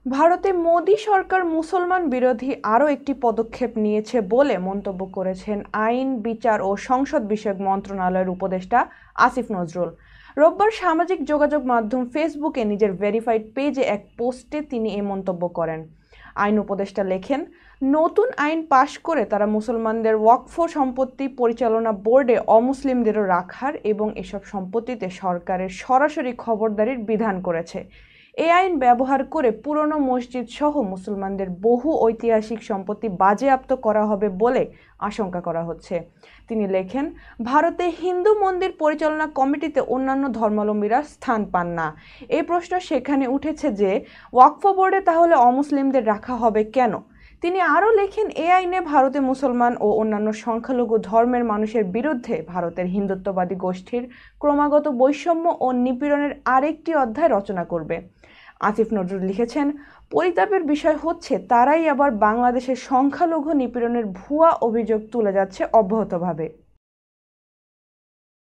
ভারতে মোদি সরকার মুসলমান বিরোধী আরও একটি পদক্ষেপ নিয়েছে বলে মন্তব্য করেছেন আইন, বিচার ও সংসদ বিষয়ক মন্ত্রণালয়ের উপদেষ্টা আসিফ নজরুল। রোববার সামাজিক যোগাযোগ মাধ্যম ফেসবুকে নিজের ভেরিফাইড পেজে এক পোস্টে তিনি এই মন্তব্য করেন। আইন উপদেষ্টা লেখেন, নতুন আইন পাশ করে তারা মুসলমানদের ওয়াকফ সম্পত্তি পরিচালনা বোর্ডে অমুসলিমদেরও রাখার এবং এসব সম্পত্তিতে সরকারের সরাসরি খবরদারির বিধান করেছে। এই আইন ব্যবহার করে পুরনো মসজিদ সহ মুসলমানদের বহু ঐতিহাসিক সম্পত্তি বাজেয়াপ্ত করা হবে বলে আশঙ্কা করা হচ্ছে। তিনি লেখেন, ভারতে হিন্দু মন্দির পরিচালনা কমিটিতে অন্যান্য ধর্মাবলম্বীরা স্থান পান না। এই প্রশ্ন সেখানে উঠেছে যে ওয়াকফ বোর্ডে তাহলে অমুসলিমদের রাখা হবে কেন? তিনি আরও লেখেন, এই আইনে ভারতে মুসলমান ও অন্যান্য সংখ্যালঘু ধর্মের মানুষের বিরুদ্ধে ভারতের হিন্দুত্ববাদী গোষ্ঠীর ক্রমাগত বৈষম্য ও নিপীড়নের আরেকটি অধ্যায় রচনা করবে। আসিফ নজরুল লিখেছেন, পরিতাপের বিষয় হচ্ছে তারাই আবার বাংলাদেশের সংখ্যালঘু নিপীড়নের ভুয়া অভিযোগ তুলে যাচ্ছে অব্যাহতভাবে।